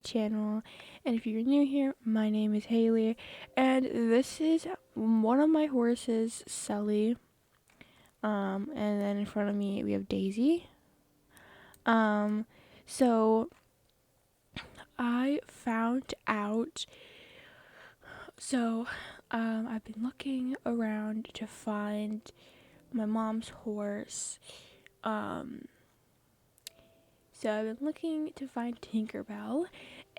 channel, and if you're new here, my name is Hailey, and this is one of my horses, Sully. And then in front of me we have Daisy. So I found out, I've been looking around to find my mom's horse. So I've been looking to find Tinkerbell,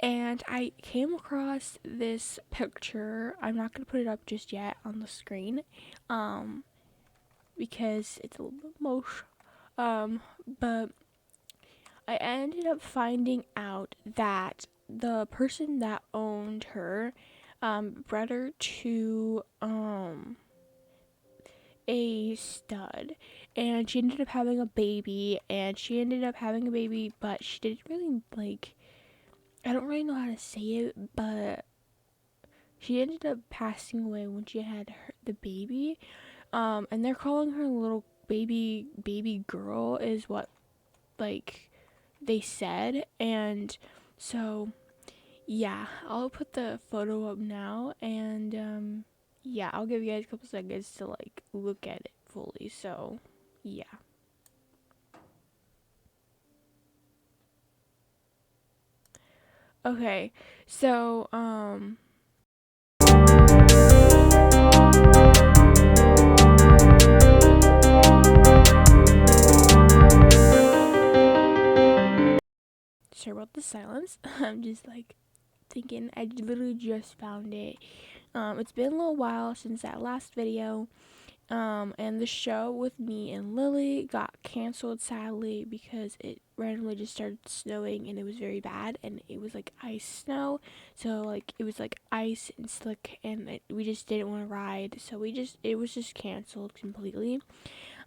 and I came across this picture. I'm not going to put it up just yet on the screen, because it's a little bit mosh. But I ended up finding out that the person that owned her, bred her to, a stud, and she ended up having a baby, but she didn't really, I don't really know how to say it, but she ended up passing away when she had the baby, and they're calling her little baby girl is what, they said. And so yeah, I'll put the photo up now, and yeah, I'll give you guys a couple seconds to look at it fully. So yeah. Okay, so sorry about the silence. I'm just thinking. I literally just found it. It's been a little while since that last video. And the show with me and Lily got canceled, sadly, because it randomly just started snowing and it was very bad, and it was ice snow, so it was ice and slick, and we just didn't want to ride, so it was just canceled completely.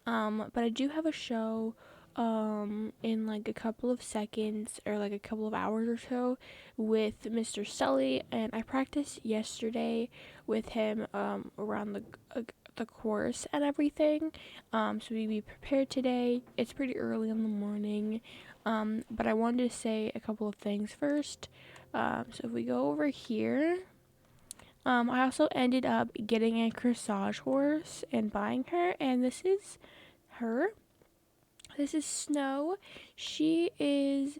But I do have a show in a couple of seconds, or a couple of hours or so, with Mr. Sully, and I practiced yesterday with him around the course and everything. So we be prepared today. It's pretty early in the morning, but I wanted to say a couple of things first. So if we go over here, I also ended up getting a corsage horse and buying her, and this is her. This is Snow. She is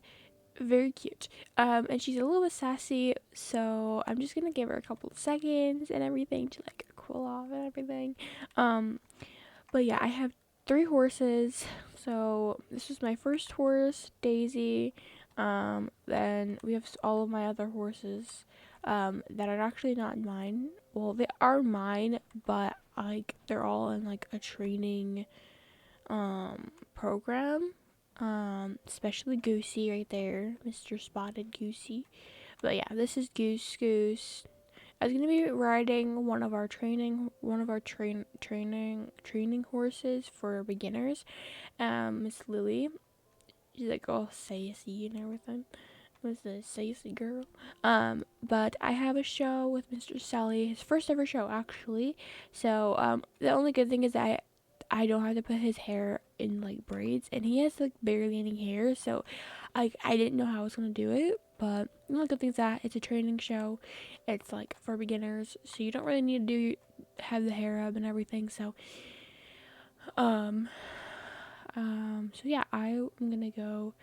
very cute, and she's a little bit sassy, so I'm just gonna give her a couple of seconds and everything to cool off and everything. But yeah, I have 3 horses. So this was my first horse, Daisy. Then we have all of my other horses that are actually not mine. Well, they are mine, but they're all in a training program. Especially Goosey right there, Mr. Spotted Goosey. But yeah, this is Goose. I was gonna be riding one of our training horses for beginners. Miss Lily. She's all sassy and everything. Was the sassy girl. But I have a show with Mr. Sully, his first ever show actually. So the only good thing is that I don't have to put his hair in braids, and he has barely any hair, so I didn't know how I was gonna do it. But the only good thing is that it's a training show. It's for beginners, so you don't really need to have the hair up and everything. So so yeah, I'm gonna go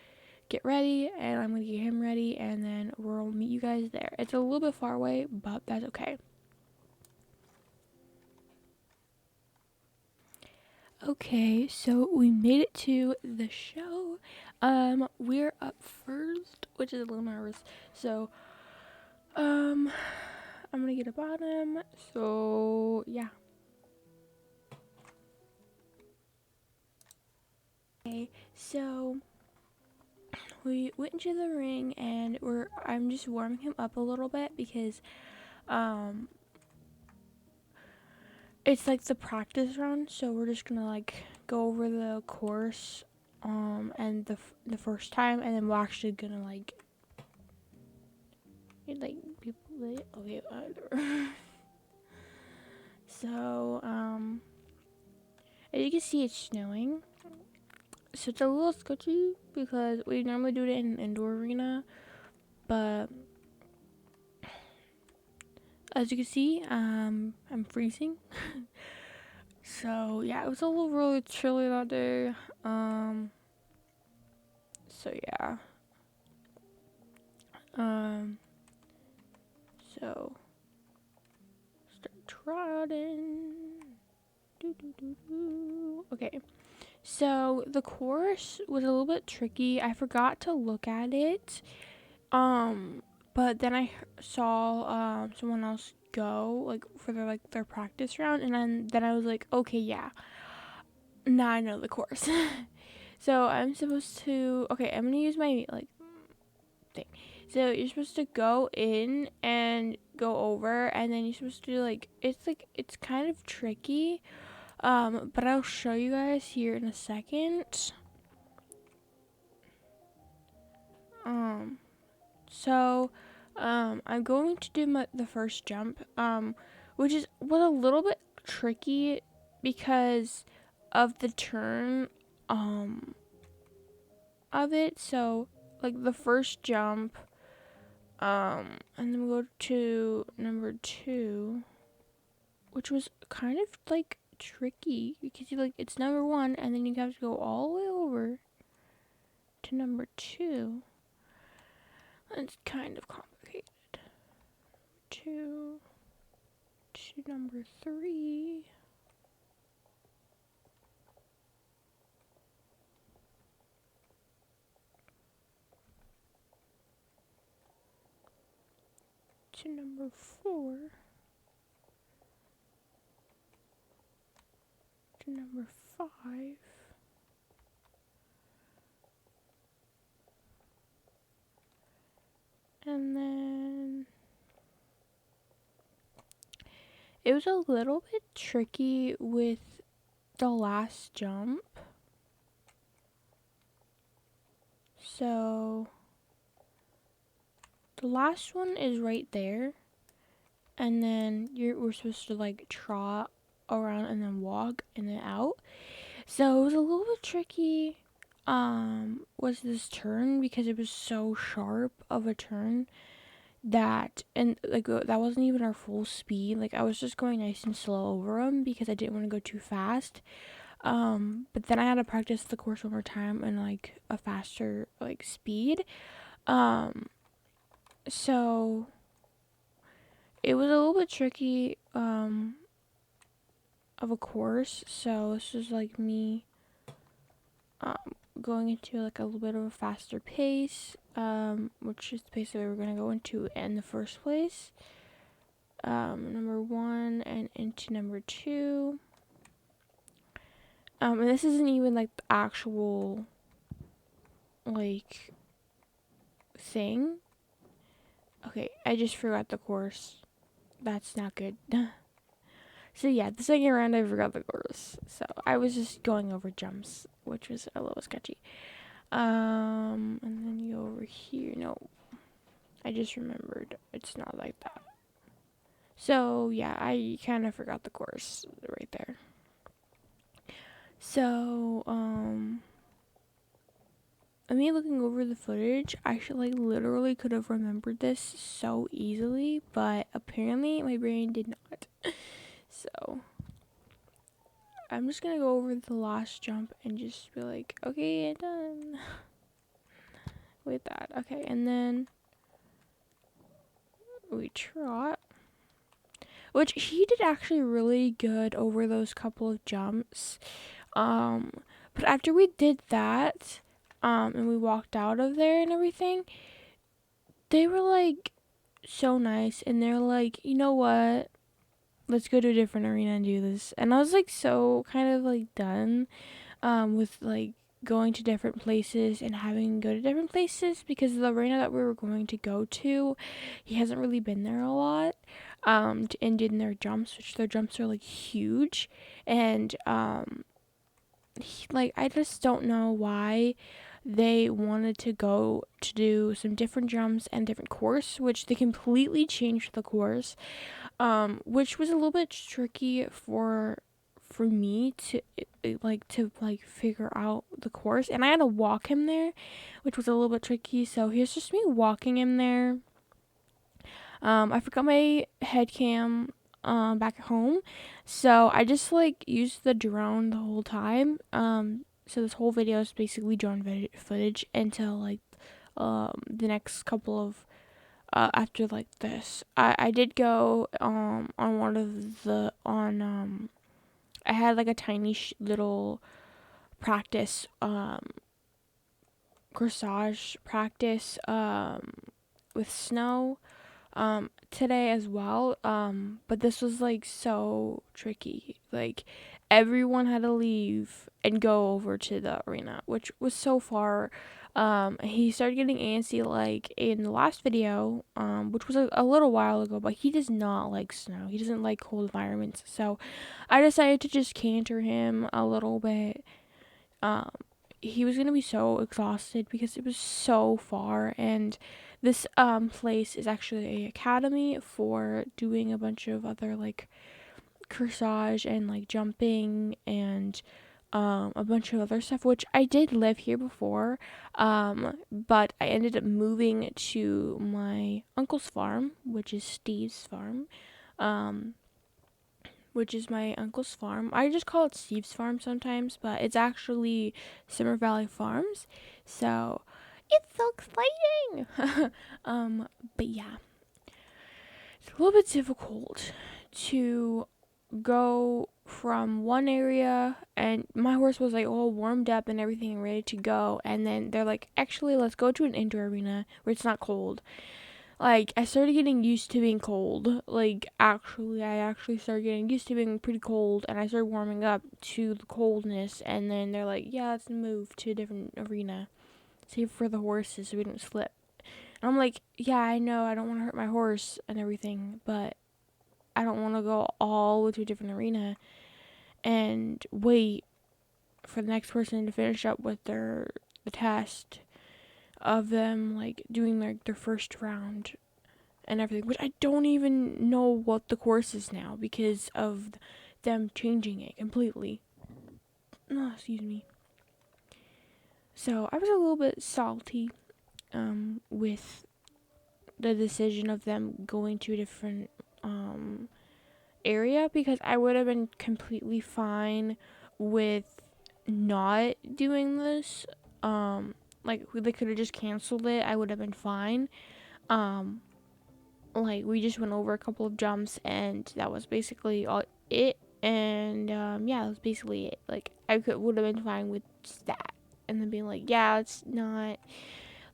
get ready, and I'm gonna get him ready, and then we'll meet you guys there. It's a little bit far away, but that's okay. Okay, so we made it to the show. We're up first, which is a little nervous. So, I'm gonna get a bottom. So, yeah. Okay, so we went into the ring, and I'm just warming him up a little bit because, it's the practice run, so we're just gonna go over the course and the first time, and then we're actually gonna people okay. So as you can see, it's snowing, so it's a little sketchy because we normally do it in an indoor arena, but as you can see, I'm freezing. So yeah, it was a little really chilly that day. So yeah. So start trotting. Okay. So the course was a little bit tricky. I forgot to look at it. But then I saw someone else go like for their practice round, and then I was like, okay, yeah. Now I know the course. So I'm supposed to, okay, I'm gonna use my thing. So you're supposed to go in and go over, and then you're supposed to it's kind of tricky. But I'll show you guys here in a second. So I'm going to do the first jump, which was a little bit tricky because of the turn, of it. So like the first jump, and then we go to number 2, which was kind of like tricky because it's number 1, and then you have to go all the way over to number 2. It's kind of complicated. 2 to number 3. To number 4. To number 5. And then it was a little bit tricky with the last jump. So the last one is right there, and then we're supposed to like trot around and then walk and then out. So it was a little bit tricky was this turn because it was so sharp of a turn that that wasn't even our full speed. Like I was just going nice and slow over them because I didn't want to go too fast. But then I had to practice the course one more time in like a faster like speed. So it was a little bit tricky of a course. So this is like me going into like a little bit of a faster pace, which is the pace that we were going to go into in the first place. Number 1 and into number 2. And this isn't even like the actual like thing. Okay, I just forgot the course. That's not good. So yeah, the second round I forgot the course. So I was just going over jumps, which was a little sketchy. And then you go over here. No, I just remembered it's not like that. So yeah, I kind of forgot the course right there. So me looking over the footage, I literally could have remembered this so easily, but apparently my brain did not. So I'm just gonna go over the last jump and just be like, okay, done with that. Okay, and then we trot, which he did actually really good over those couple of jumps. But after we did that, and we walked out of there and everything, they were like so nice, and they're like, you know what, let's go to a different arena and do this. And I was like so kind of like done with like going to different places and having to go to different places, because the arena that we were going to go to, he hasn't really been there a lot, and did their jumps, which their jumps are like huge, and I just don't know why they wanted to go to do some different jumps and different course, which they completely changed the course, which was a little bit tricky for me to figure out the course, and I had to walk him there, which was a little bit tricky. So here's just me walking him there. I forgot my head cam back at home, so I just like used the drone the whole time. So this whole video is basically drone footage until like the next couple of after like this. I did go on one of the on I had like a tiny little practice corsage practice with snow today as well, but this was like so tricky. Like everyone had to leave and go over to the arena, which was so far. He started getting antsy like in the last video, which was a little while ago, but he does not like snow. He doesn't like cold environments, so I decided to just canter him a little bit. um he was gonna be so exhausted because it was so far, and this place is actually a academy for doing a bunch of other like corsage and like jumping and a bunch of other stuff, which I did live here before, but I ended up moving to my uncle's farm, which is Steve's farm, which is my uncle's farm. I just call it Steve's farm sometimes, but it's actually Summer Valley Farms. So it's so exciting. But yeah, it's a little bit difficult to go from one area, and my horse was like all warmed up and everything and ready to go, and then they're like, actually let's go to an indoor arena where it's not cold. Like, I started getting used to being cold. Like, I actually started getting used to being pretty cold, and I started warming up to the coldness, and then they're like, yeah, let's move to a different arena, save for the horses so we don't slip. And I'm like, yeah, I know, I don't want to hurt my horse and everything, but I don't want to go all the way to a different arena and wait for the next person to finish up with the test of them like doing like their first round and everything, which I don't even know what the course is now because of them changing it completely. Oh, excuse me. So I was a little bit salty with the decision of them going to a different area, because I would have been completely fine with not doing this. Like they could have just canceled it. I would have been fine. Like we just went over a couple of jumps and that was basically all it. And yeah, that was basically it. Like I would have been fine with that, and then being like, yeah, it's not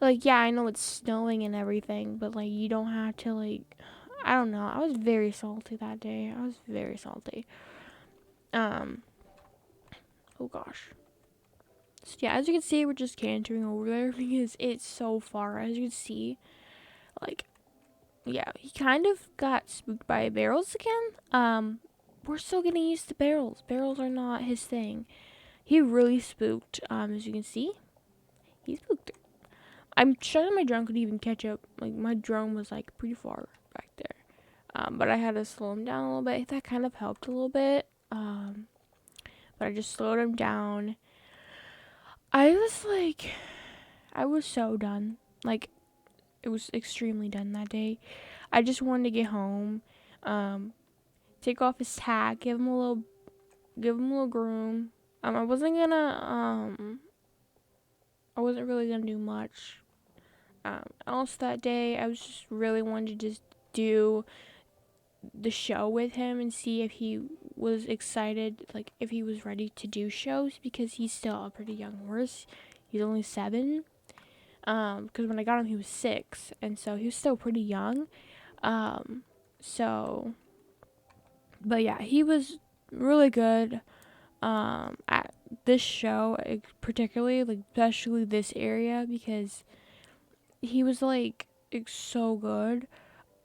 like, yeah, I know it's snowing and everything, but like you don't have to like, I don't know. I was very salty that day. I was very salty. Oh gosh. So yeah, as you can see, we're just cantering over there because it's so far. As you can see, like, yeah, he kind of got spooked by barrels again. We're still getting used to barrels. Barrels are not his thing. He really spooked. As you can see, he spooked. I'm sure that my drone could even catch up. Like my drone was like pretty far back there. But I had to slow him down a little bit. That kind of helped a little bit. But I just slowed him down. I was so done. Like, it was extremely done that day. I just wanted to get home, take off his tag, give him a little groom. I wasn't really gonna do much. Else that day, I was just really wanted to just do the show with him and see if he was excited, like if he was ready to do shows, because he's still a pretty young horse. He's only 7. Because when I got him, he was 6, and so he was still pretty young. So, but yeah, he was really good. At this show, particularly, like especially this area, because he was like so good.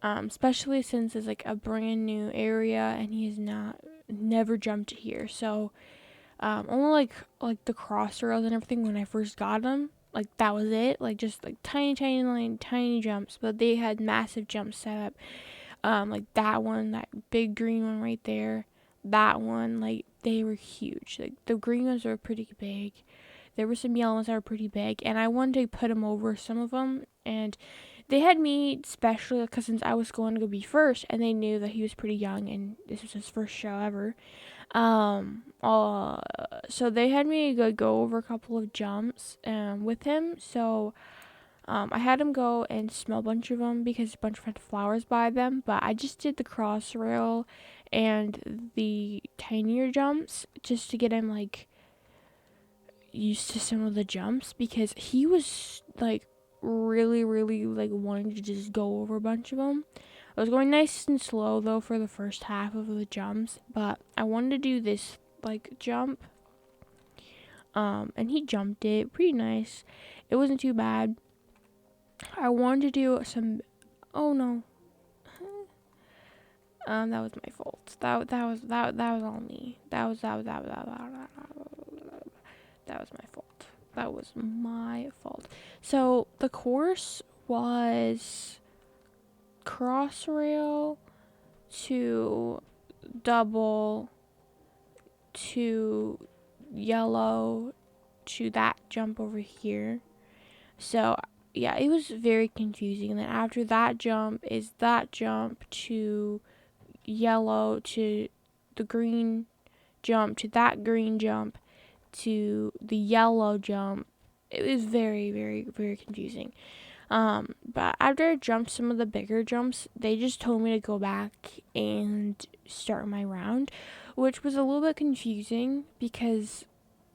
Especially since it's like a brand new area and he has never jumped here. So, only like the crossroads and everything when I first got him, like that was it. Like just like tiny jumps, but they had massive jumps set up. Like that one, that big green one right there, that one, like they were huge. Like the green ones were pretty big. There were some yellow ones that were pretty big, and I wanted to put them over some of them, and they had me specially because since I was going to go be first, and they knew that he was pretty young and this was his first show ever. So they had me go over a couple of jumps with him. So I had him go and smell a bunch of them because a bunch of had flowers by them. But I just did the cross rail and the tinier jumps just to get him like used to some of the jumps because he was like really like wanting to just go over a bunch of them. I was going nice and slow though for the first half of the jumps, but I wanted to do this like jump. And he jumped it pretty nice. It wasn't too bad. I wanted to do some. Oh no. That was my fault. That was all me. That was my fault. That was my fault. So the course was cross rail to double to yellow to that jump over here. So yeah, it was very confusing. And then after that jump is that jump to yellow to the green jump to that green jump to the yellow jump. It was very confusing. But after I jumped some of the bigger jumps, they just told me to go back and start my round, which was a little bit confusing because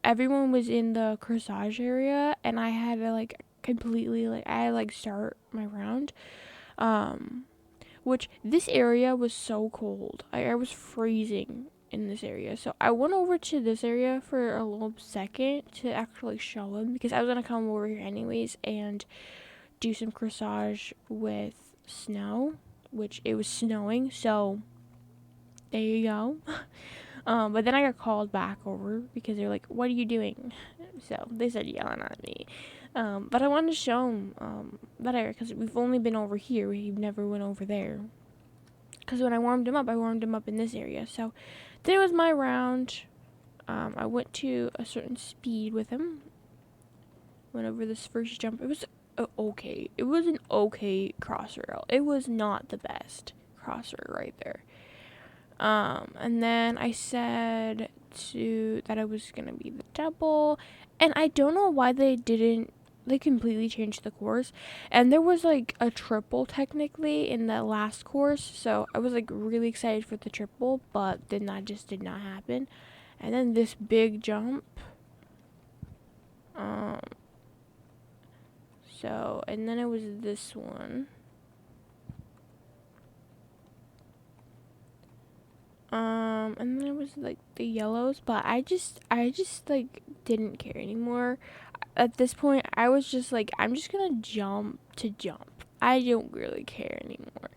everyone was in the corsage area and I had to like completely like I had to like start my round. Which this area was so cold. I was freezing in this area. So I went over to this area for a little second to actually show him because I was gonna come over here anyways and do some corsage with snow, which it was snowing, so there you go. But then I got called back over because they're like, what are you doing? So they started yelling at me. But I wanted to show them that area because we've only been over here. We've never went over there. Because when I warmed him up in this area. So then it was my round. I went to a certain speed with him. Went over this first jump. It was okay. It was an okay cross rail. It was not the best cross rail right there. And then I said that I was gonna be the double, and I don't know why they completely changed the course, and there was like a triple technically in the last course, so I was like really excited for the triple, but then that just did not happen. And then this big jump, and then it was this one. And then it was like the yellows, but I just like didn't care anymore. At this point, I was just like, I'm just gonna jump to jump. I don't really care anymore.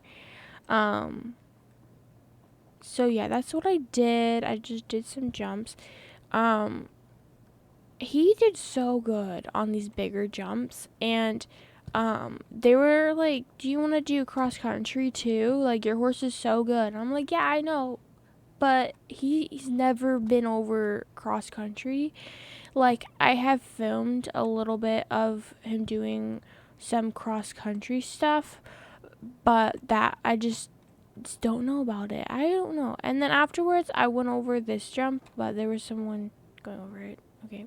So yeah, that's what I did. I just did some jumps. He did so good on these bigger jumps, and they were like, do you want to do cross country too? Like, your horse is so good. And I'm like, yeah, I know, but he's never been over cross country. Like, I have filmed a little bit of him doing some cross country stuff, but that I just don't know about it. I don't know. And then afterwards, I went over this jump, but there was someone going over it. Okay.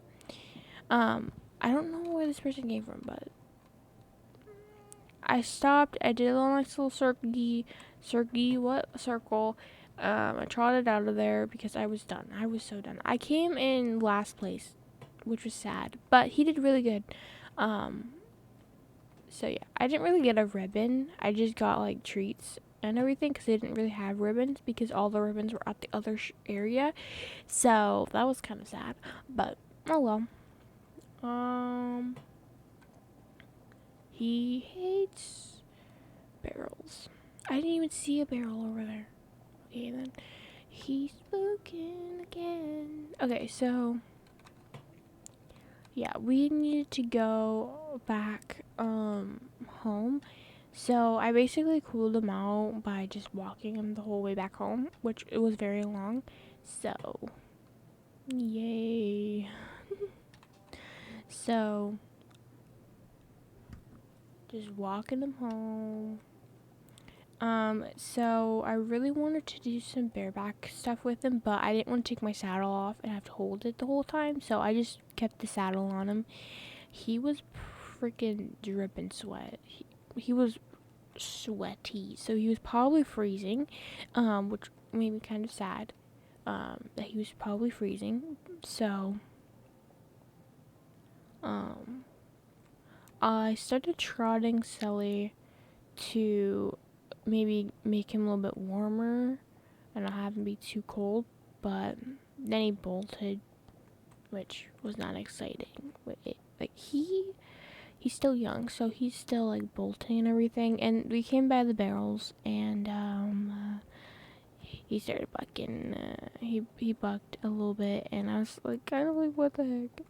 I don't know where this person came from, but I stopped. I did a little nice little circle. I trotted out of there because I was done. I was so done. I came in last place, which was sad, but he did really good. So yeah, I didn't really get a ribbon. I just got like treats and everything because they didn't really have ribbons because all the ribbons were at the other area. So that was kind of sad, but oh well. He hates barrels. I didn't even see a barrel over there. Okay, then. He's spoken again. Okay, so yeah, we needed to go back home. So I basically cooled him out by just walking him the whole way back home, which it was very long. So yay. So just walking him home. So I really wanted to do some bareback stuff with him, but I didn't want to take my saddle off and have to hold it the whole time, so I just kept the saddle on him. He was freaking dripping sweat. He was sweaty, so he was probably freezing, which made me kind of sad, that he was probably freezing. So, I started trotting Sully to maybe make him a little bit warmer and not have him be too cold, but then he bolted, which was not exciting. He's still young, so he's still like bolting and everything. And we came by the barrels, and he started bucking. He bucked a little bit, and I was like, kind of like, what the heck?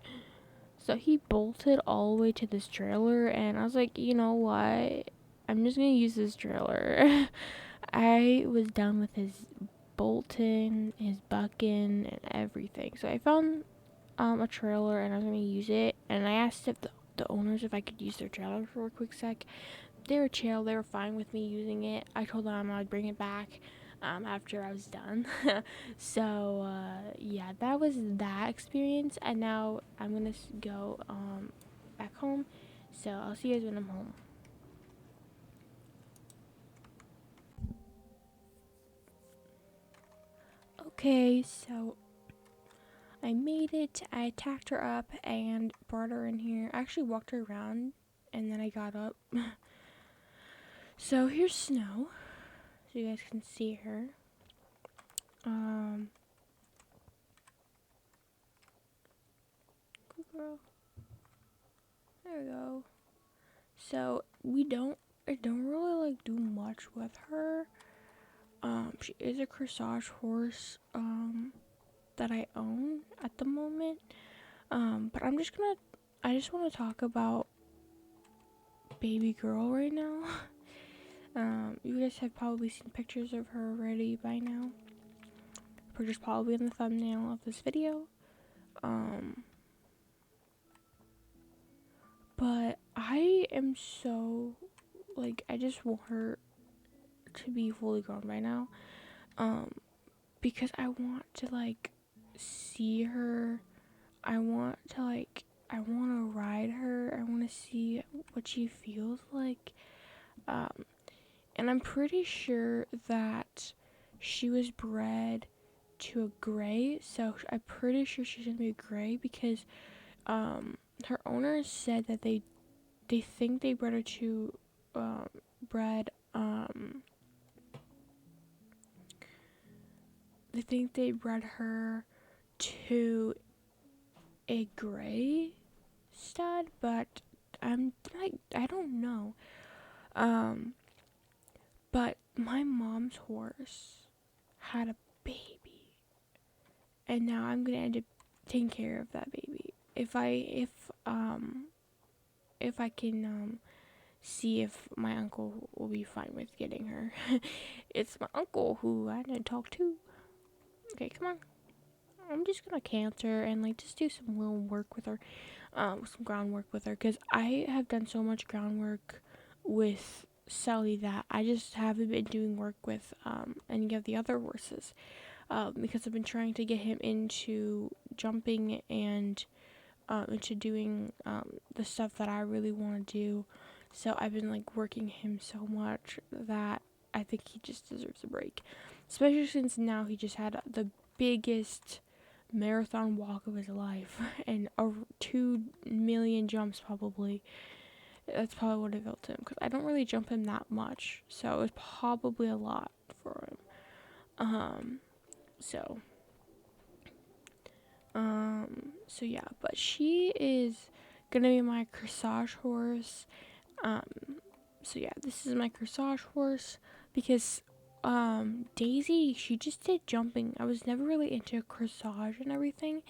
So he bolted all the way to this trailer, and I was like, you know what? I'm just gonna use this trailer. I was done with his bolting, his bucking, and everything. So I found a trailer, and I was gonna use it. And I asked if the owners if I could use their trailer for a quick sec. They were chill. They were fine with me using it. I told them I'd bring it back after I was done. So yeah, that was that experience. And now I'm gonna go back home. So I'll see you guys when I'm home. Okay, so I made it. I tacked her up and brought her in here. I actually walked her around and then I got up. So here's Snow, so you guys can see her. Good girl. There we go. So I don't really like do much with her. She is a corsage horse, that I own at the moment. But I just want to talk about baby girl right now. You guys have probably seen pictures of her already by now. Pictures probably in the thumbnail of this video. But I am so, like, I just want her to be fully grown right now. Because I want to, like, see her. I want to ride her. I want to see what she feels like. And I'm pretty sure that she was bred to a gray, so I'm pretty sure she's gonna be a gray because her owners said that they think they bred her to they think they bred her to a gray stud, but I'm like, I don't know. But my mom's horse had a baby, and now I'm gonna end up taking care of that baby. If I can see if my uncle will be fine with getting her. It's my uncle who I didn't talk to. Okay, come on. I'm just gonna canter and like just do some little work with her, some groundwork with her, because I have done so much groundwork with Sully that I just haven't been doing work with any of the other horses, because I've been trying to get him into jumping and into doing the stuff that I really want to do. So I've been like working him so much that I think he just deserves a break, especially since now he just had the biggest marathon walk of his life and 2 million jumps probably. That's probably what it felt to him, because I don't really jump him that much, so it was probably a lot for him. So yeah, but she is gonna be my corsage horse. So yeah, this is my corsage horse because Daisy, she just did jumping. I was never really into corsage and everything,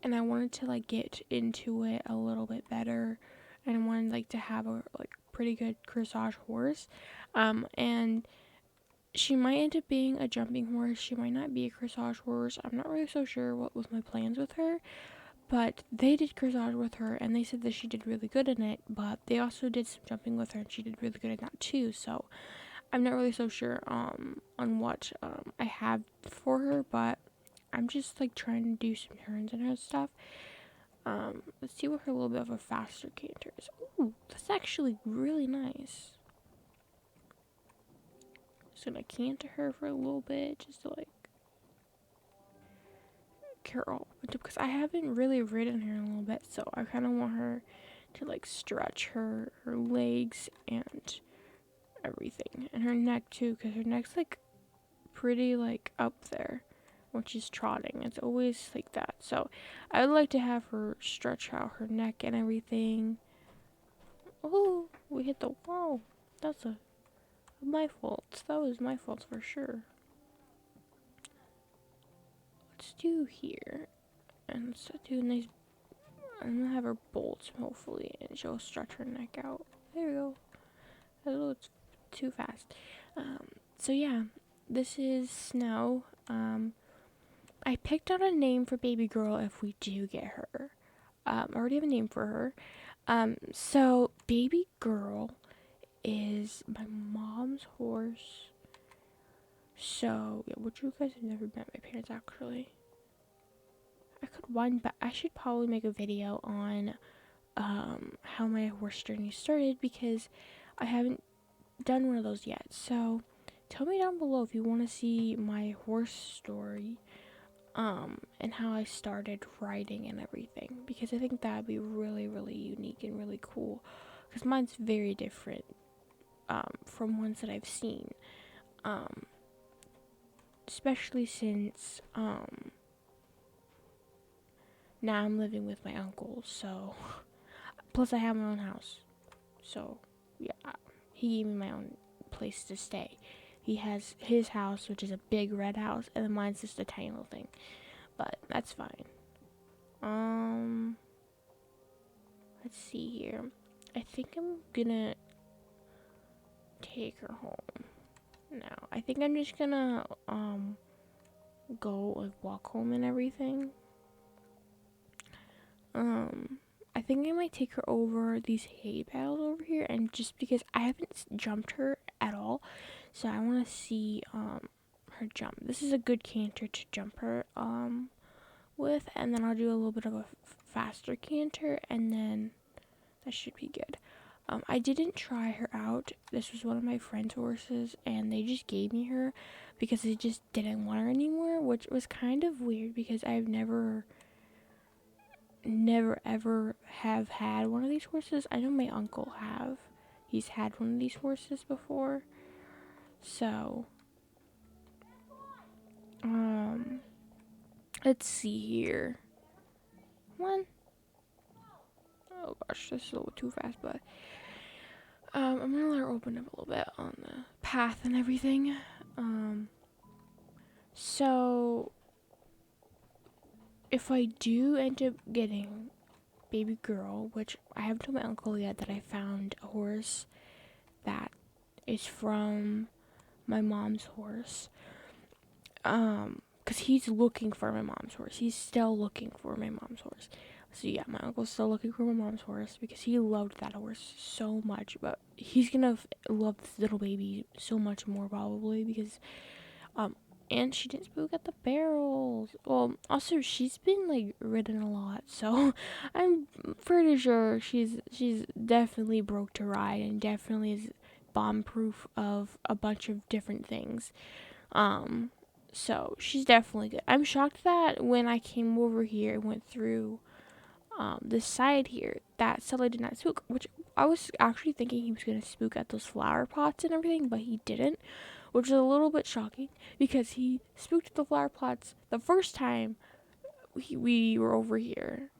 and I wanted to like get into it a little bit better, and I wanted like to have a like pretty good corsage horse. And she might end up being a jumping horse. She might not be a corsage horse. I'm not really so sure what was my plans with her, But they did dressage with her, and they said that she did really good in it, but they also did some jumping with her, and she did really good in that too. So I'm not really so sure on what I have for her, but I'm just like trying to do some turns in her stuff. Let's see what her little bit of a faster canter is. Ooh, that's actually really nice. Just gonna canter her for a little bit, just to like curl, because I haven't really ridden her in a little bit, so I kind of want her to like stretch her legs and everything, and her neck too, because her neck's like pretty like up there when she's trotting. It's always like that, so I would like to have her stretch out her neck and everything. Oh, we hit the wall. That's my fault. That was my fault for sure. Let's do here, and let's do a nice. I'm gonna have her bolt hopefully, and she'll stretch her neck out. There we go. A little too fast. So yeah, this is Snow. I picked out a name for baby girl if we do get her. I already have a name for her. So baby girl is my mom's horse. So yeah, which you guys have never met my parents actually. I could wind back. I should probably make a video on how my horse journey started, because I haven't done one of those yet. So tell me down below if you want to see my horse story, and how I started riding and everything, because I think that would be really, really unique and really cool, because mine's very different from ones that I've seen, especially since now I'm living with my uncle, so plus I have my own house, so yeah, he gave me my own place to stay. He has his house, which is a big red house, and then mine's just a tiny little thing, but that's fine. Let's see here. I think I'm gonna take her home now. I think I'm just gonna go like walk home and everything. I think I might take her over these hay bales over here, and just because I haven't jumped her at all, so I want to see her jump. This is a good canter to jump her with, and then I'll do a little bit of a faster canter, and then that should be good. I didn't try her out. This was one of my friend's horses, and they just gave me her because they just didn't want her anymore, which was kind of weird because I've never ever have had one of these horses. I know my uncle have. He's had one of these horses before. So, let's see here. One. Oh gosh, this is a little too fast, but I'm gonna let her open up a little bit on the path and everything. So if I do end up getting baby girl, which I haven't told my uncle yet that I found a horse that is from my mom's horse, because he's looking for my mom's horse. He's still looking for my mom's horse. So yeah, my uncle's still looking for my mom's horse because he loved that horse so much, but he's gonna love this little baby so much more probably because and she didn't spook at the barrels. Well, also she's been like ridden a lot, so I'm pretty sure she's definitely broke to ride and definitely is bomb proof of a bunch of different things. So she's definitely good. I'm shocked that when I came over here and went through this side here, that Sully did not spook, which I was actually thinking he was gonna spook at those flower pots and everything, but he didn't, which is a little bit shocking because he spooked the flower pots the first time we were over here.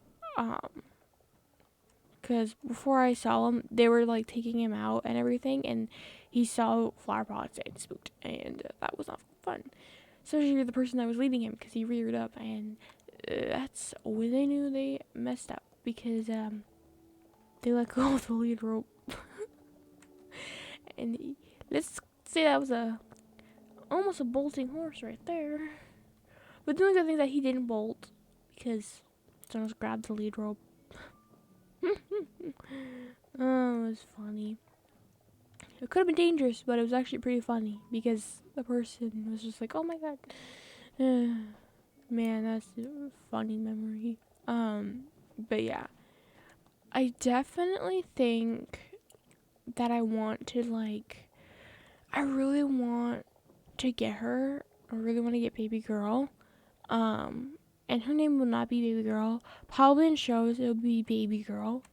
Because before I saw him, they were like taking him out and everything, and he saw flower pots and spooked, and that was not fun. Especially the person that was leading him, because he reared up, and that's when they knew they messed up, because they let go of the lead rope. And let's say that was almost a bolting horse right there. But the only good thing is that he didn't bolt, because and just grabbed the lead rope. Oh, it was funny. It could have been dangerous, but it was actually pretty funny because the person was just like, "Oh my god." Man, that's a funny memory. But yeah, I definitely think that I want to, like, I really want to get her. I really want to get baby girl. And her name will not be baby girl. Probably in shows it'll be baby girl.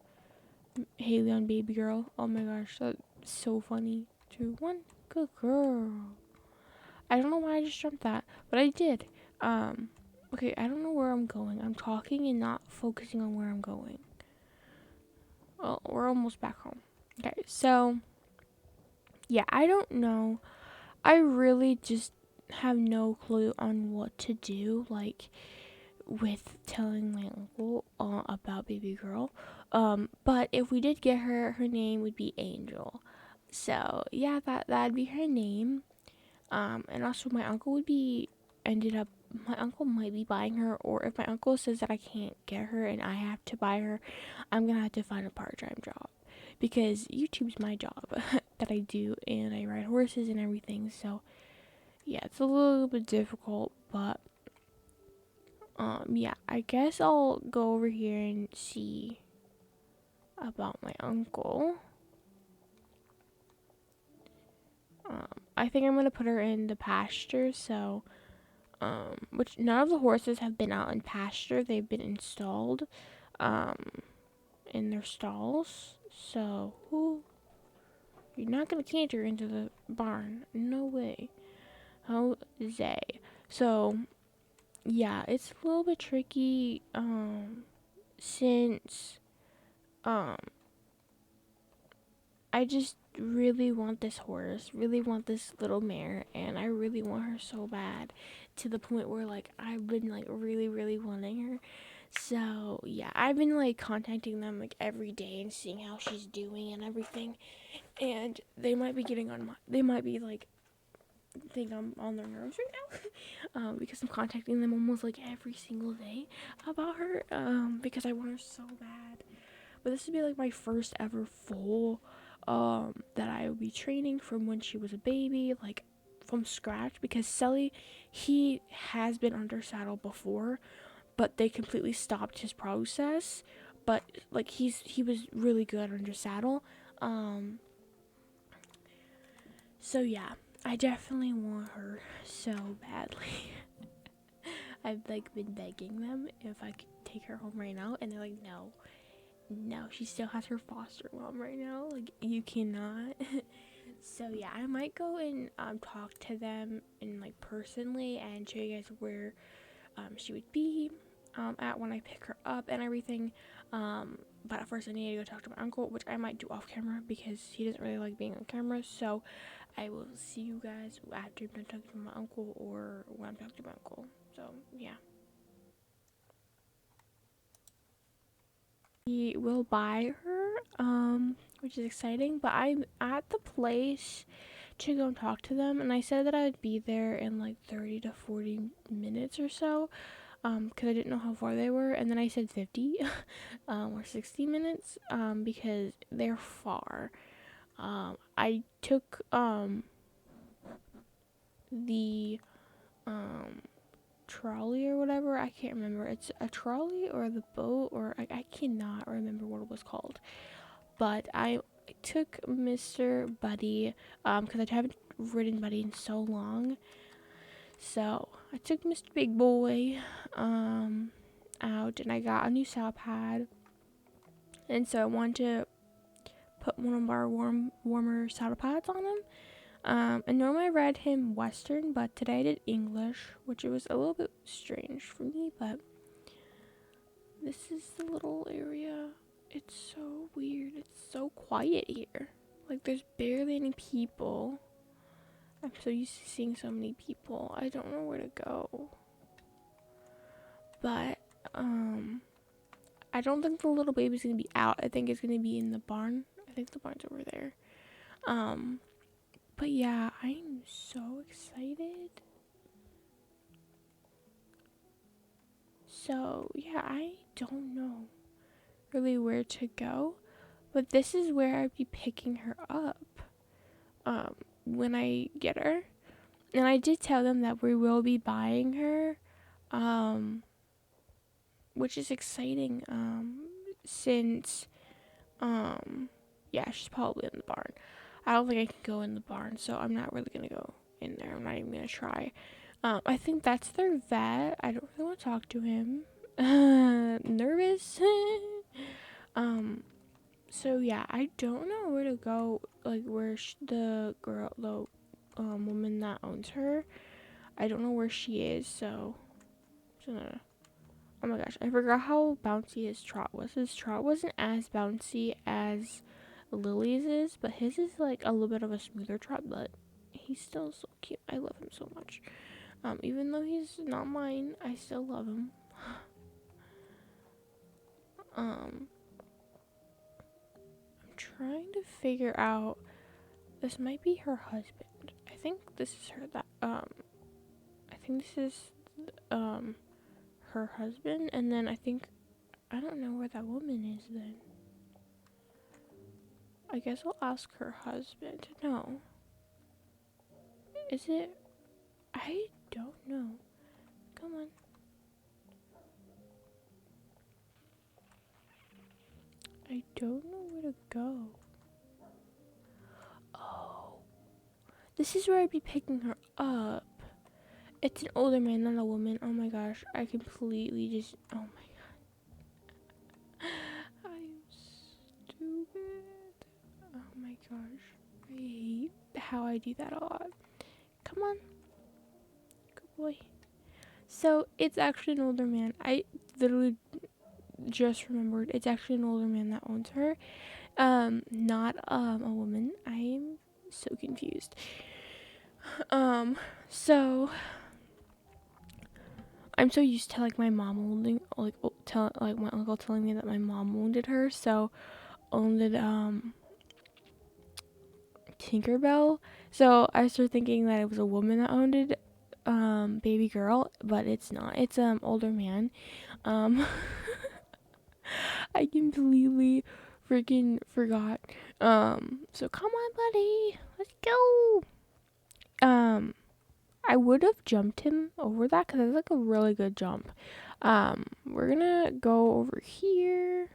Hailey on baby girl. Oh my gosh, that's so funny. 2, 1, good girl. I don't know why I just jumped that, but I did. Okay, I don't know where I'm going. I'm talking and not focusing on where I'm going. Well, we're almost back home. Okay, so yeah, I don't know. I really just have no clue on what to do, like, with telling my uncle about baby girl. But if we did get her, her name would be Angel. So yeah, that'd be her name. And also my uncle my uncle might be buying her, or if my uncle says that I can't get her and I have to buy her, I'm gonna have to find a part-time job, because YouTube's my job that I do, and I ride horses and everything. So yeah, it's a little bit difficult, but yeah, I guess I'll go over here and see about my uncle. I think I'm gonna put her in the pasture, so which none of the horses have been out in pasture. They've been installed in their stalls. So you're not gonna canter into the barn. No way. Jose. So yeah, it's a little bit tricky since I just really want this horse, really want this little mare, and I really want her so bad, to the point where, like, I've been, like, really, really wanting her. So yeah, I've been, like, contacting them, like, every day and seeing how she's doing and everything, and they might be like, think I'm on their nerves right now, because I'm contacting them almost, like, every single day about her, because I want her so bad. But this would be, like, my first ever foal that I would be training from when she was a baby, like, from scratch, because Sully, he has been under saddle before, but they completely stopped his process. But, like, he was really good under saddle. So yeah, I definitely want her so badly. I've, like, been begging them if I could take her home right now, and they're like, no, she still has her foster mom right now. Like, you cannot. So yeah, I might go and talk to them and, like, personally, and show you guys where she would be at when I pick her up and everything. But at first I need to go talk to my uncle, which I might do off camera because he doesn't really like being on camera. So I will see you guys after I'm done talking to my uncle, or when I'm talking to my uncle. So yeah. We will buy her, which is exciting, but I'm at the place to go and talk to them, and I said that I would be there in, like, 30 to 40 minutes or so, because I didn't know how far they were, and then I said 50 or 60 minutes, because they're far. I took the trolley or whatever. I can't remember. It's a trolley or the boat, or I cannot remember what it was called. But I took Mr. Buddy, because I haven't ridden Buddy in so long. So I took Mr. Big Boy out, and I got a new saddle pad. And so I wanted to put one of our warmer saddle pads on him. And normally I ride him Western, but today I did English, which it was a little bit strange for me, but this is the little area. It's so weird. It's so quiet here. Like, there's barely any people. I'm so used to seeing so many people. I don't know where to go. But, I don't think the little baby's gonna be out. I think it's gonna be in the barn. I think the barn's over there. But yeah, I'm so excited. So yeah, I don't know really where to go, but this is where I'd be picking her up when I get her. And I did tell them that we will be buying her, which is exciting, since yeah, she's probably in the barn. I don't think I can go in the barn, so I'm not really gonna go in there. I'm not even gonna try. I think that's their vet. I don't really want to talk to him. Nervous. So yeah, I don't know where to go. Like where the girl, the woman that owns her, I don't know where she is. So, oh my gosh, I forgot how bouncy his trot was. His trot wasn't as bouncy as Lily's is, but his is like a little bit of a smoother trot. But he's still so cute. I love him so much. Even though he's not mine, I still love him. I'm trying to figure out. This might be her husband. I think this is her. I think this is her husband, and then I don't know where that woman is. Then I guess I'll ask her husband. No, is it? I don't know. Come on. I don't know where to go. Oh, this is where I'd be picking her up. It's an older man, not a woman. Oh my gosh, I completely just. Oh my god, I'm stupid. Oh my gosh, I hate how I do that a lot. Come on, good boy. So it's actually an older man. I literally just remembered it's actually an older man that owns her. Not a woman. I'm so confused. So I'm so used to like my mom wounding, like my uncle telling me that my mom wounded her. So wounded Tinkerbell. So I started thinking that it was a woman that wounded baby girl, but it's not. It's older man. I completely freaking forgot. So come on, buddy, let's go. I would have jumped him over that because it's like a really good jump. We're gonna go over here.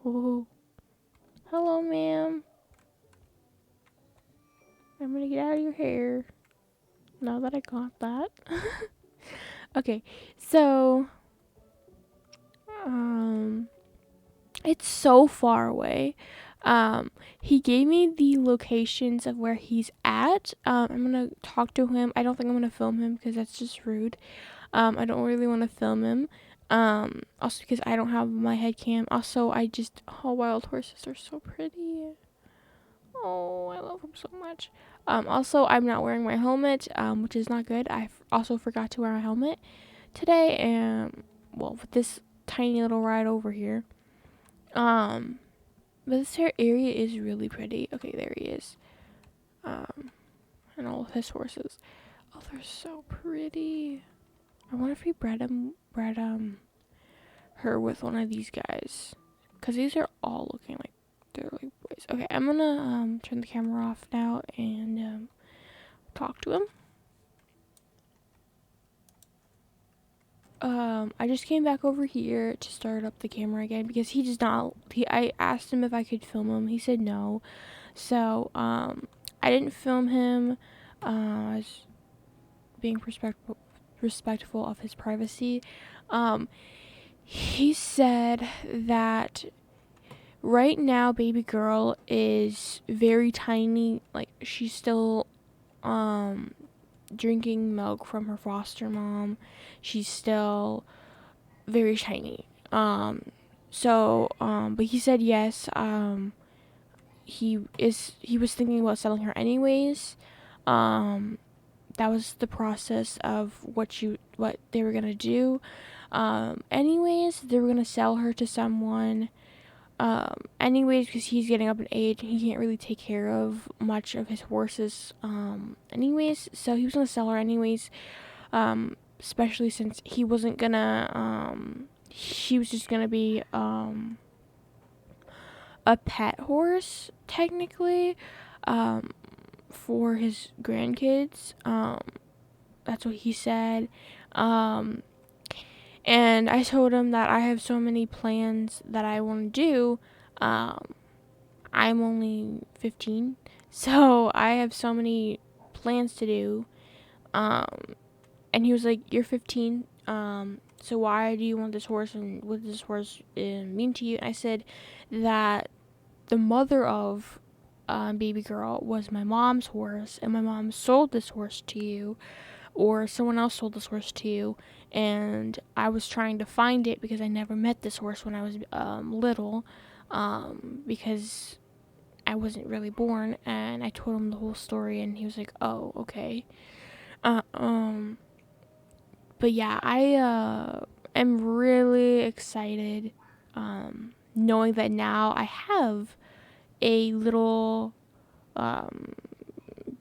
Oh, hello, ma'am. I'm gonna get out of your hair. Now that I got that. Okay, so it's so far away. He gave me the locations of where he's at. I'm gonna talk to him. I don't think I'm gonna film him because that's just rude. I don't really want to film him. Also because I don't have my head cam. Also, wild horses are so pretty. Oh, I love them so much. Also, I'm not wearing my helmet, which is not good. I also forgot to wear a helmet today, and well, with this tiny little ride over here. But this area is really pretty. Okay, there he is. And all of his horses. Oh, they're so pretty. I wonder if he bred her with one of these guys, cause these are all looking like they're like boys. Okay, I'm gonna turn the camera off now and talk to him. I just came back over here to start up the camera again because he does not. I asked him if I could film him. He said no, so I didn't film him. I was being respectful of his privacy. He said that right now baby girl is very tiny, like she's still drinking milk from her foster mom. She's still very tiny. But he said yes, he was thinking about selling her anyways. That was the process of what they were gonna do. Anyways, they were gonna sell her to someone. anyways, because he's getting up in age and he can't really take care of much of his horses, anyways, so he was gonna sell her anyways, especially since he wasn't gonna, she was just gonna be, a pet horse, technically, for his grandkids, that's what he said, and I told him that I have so many plans that I want to do. I'm only 15, so I have so many plans to do. And he was like, "You're 15, so why do you want this horse, and what does this horse mean to you?" And I said that the mother of baby girl was my mom's horse, and my mom sold this horse to you, or someone else sold this horse to you, and I was trying to find it because I never met this horse when I was little, because I wasn't really born. And I told him the whole story, and he was like, "Oh, okay." Uh, um, but yeah, I am really excited, knowing that now I have a little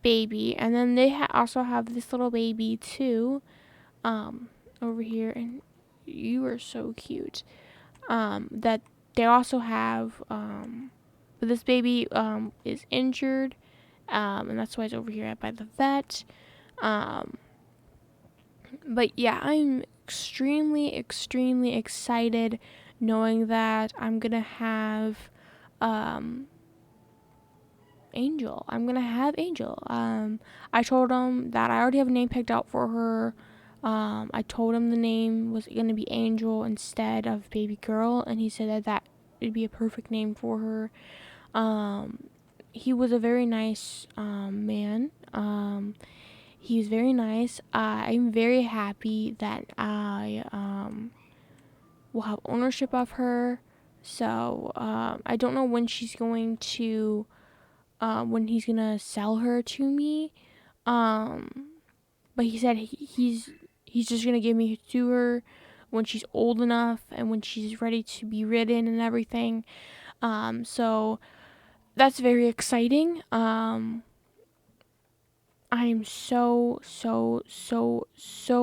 baby, and then they also have this little baby too, over here, and you are so cute. That they also have, but this baby is injured, and that's why it's over here by the vet. But yeah, I'm extremely excited knowing that I'm gonna have Angel. I'm gonna have Angel. I told him that I already have a name picked out for her. I told him the name was gonna be Angel instead of Baby Girl, and he said that it'd be a perfect name for her. He was a very nice man. He was very nice. I'm very happy that I will have ownership of her. So I don't know when she's going to, when he's gonna sell her to me. But he said he's just gonna give me to her when she's old enough and when she's ready to be ridden and everything. So that's very exciting. I'm so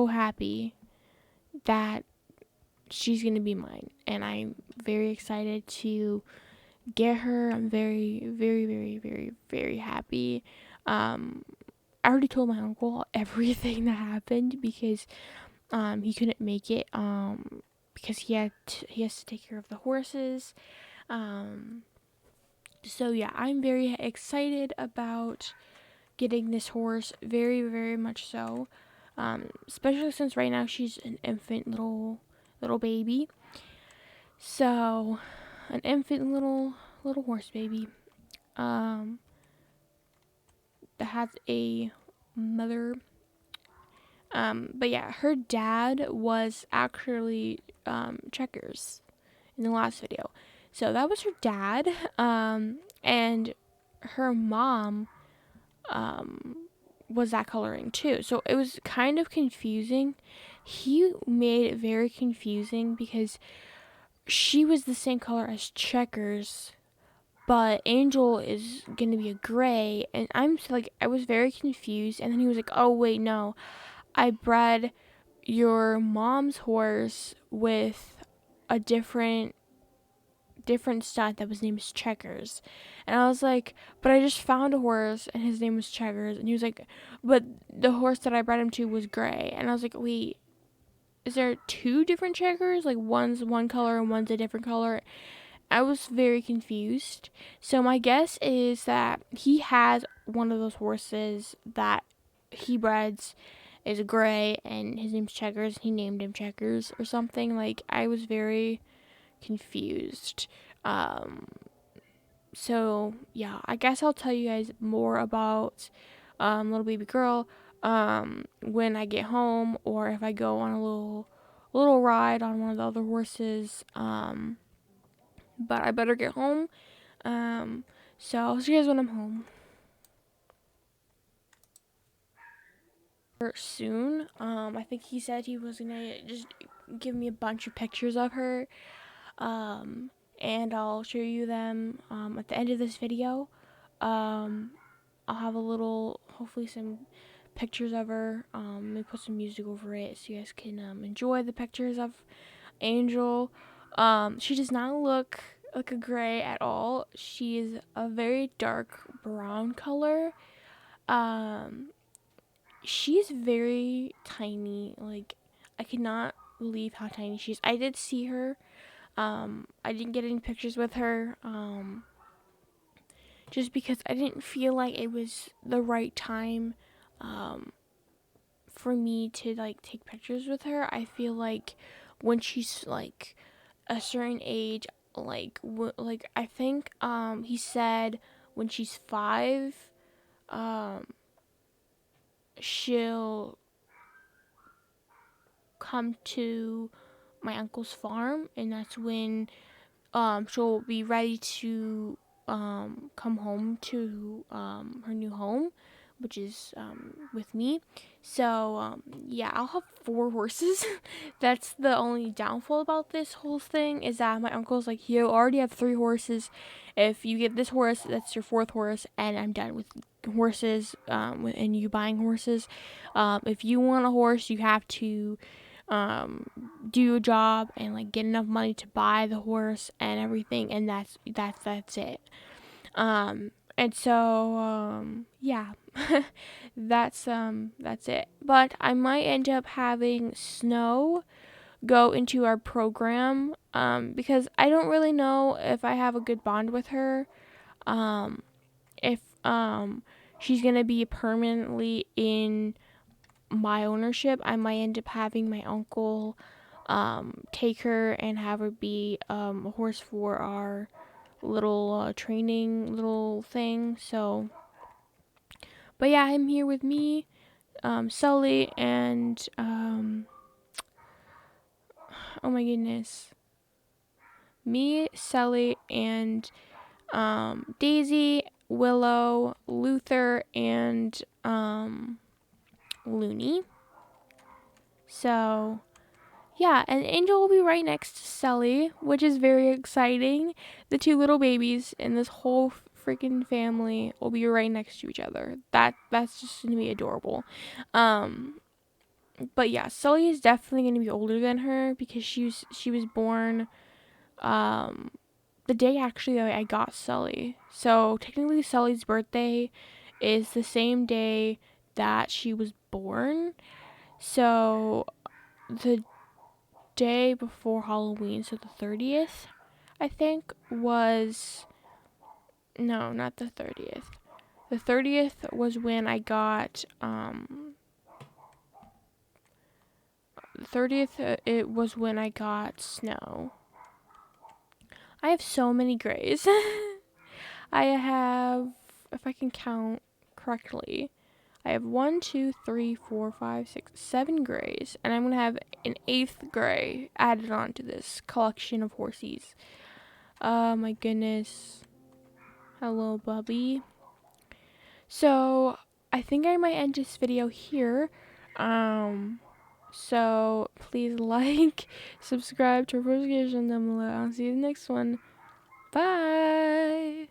happy that she's gonna be mine, and I'm very excited to get her. I'm very happy. I already told my uncle everything that happened because he couldn't make it, because he has to take care of the horses. So yeah, I'm very excited about getting this horse, very much so, especially since right now she's an infant little baby. So an infant little horse baby, that has a mother. But yeah, her dad was actually Checkers in the last video. So that was her dad, and her mom was that coloring too. So it was kind of confusing. He made it very confusing because she was the same color as Checkers, but Angel is gonna be a gray, and I was very confused. And then he was like, "Oh wait, no, I bred your mom's horse with a different stud that was named Checkers." And I was like, "But I just found a horse and his name was Checkers." And he was like, "But the horse that I bred him to was gray." And I was like, "Wait, is there two different Checkers? Like one's one color and one's a different color?" I was very confused. So my guess is that he has one of those horses that he breds is gray and his name's Checkers. He named him Checkers or something. Like, I was very confused. So yeah, I guess I'll tell you guys more about little baby girl when I get home, or if I go on a little ride on one of the other horses. But I better get home. So I'll see you guys when I'm home. Soon. I think he said he was gonna just give me a bunch of pictures of her. and I'll show you them at the end of this video. I'll have a little, hopefully some pictures of her. Maybe put some music over it so you guys can enjoy the pictures of Angel. She does not look like a gray at all. She is a very dark brown color. She's very tiny. Like, I cannot believe how tiny she is. I did see her. I didn't get any pictures with her. Just because I didn't feel like it was the right time for me to like take pictures with her. I feel like when she's like a certain age, like I think he said when she's 5, she'll come to my uncle's farm, and that's when she'll be ready to come home to her new home, which is with me. So yeah, I'll have 4 horses. That's the only downfall about this whole thing, is that my uncle's like, you already have 3 horses. If you get this horse, that's your 4th horse, and I'm done with horses and you buying horses. If you want a horse, you have to do a job and like get enough money to buy the horse and everything, and that's it. And so yeah. that's it. But I might end up having Snow go into our program because I don't really know if I have a good bond with her, if she's gonna be permanently in my ownership. I might end up having my uncle take her and have her be a horse for our little training little thing. So, but yeah, I'm here with me, Sully, and oh my goodness, me, Sully, and Daisy, Willow, Luther, and Looney. So yeah, and Angel will be right next to Sully, which is very exciting. The 2 little babies in this whole freaking family will be right next to each other. That's just gonna be adorable. But yeah, Sully is definitely gonna be older than her because she was born the day actually that I got Sully. So technically Sully's birthday is the same day that she was born. So the day before Halloween, so the 30th, I think, was, no, not the 30th. The 30th was when I got, the 30th, it was when I got Snow. I have so many grays. I have, if I can count correctly, I have 1, 2, 3, 4, 5, 6, 7 grays, and I'm gonna have an 8th gray added on to this collection of horsies. Oh my goodness. Hello, Bubby. So I think I might end this video here. So please like, subscribe, turn notifications down below. I'll see you in the next one. Bye.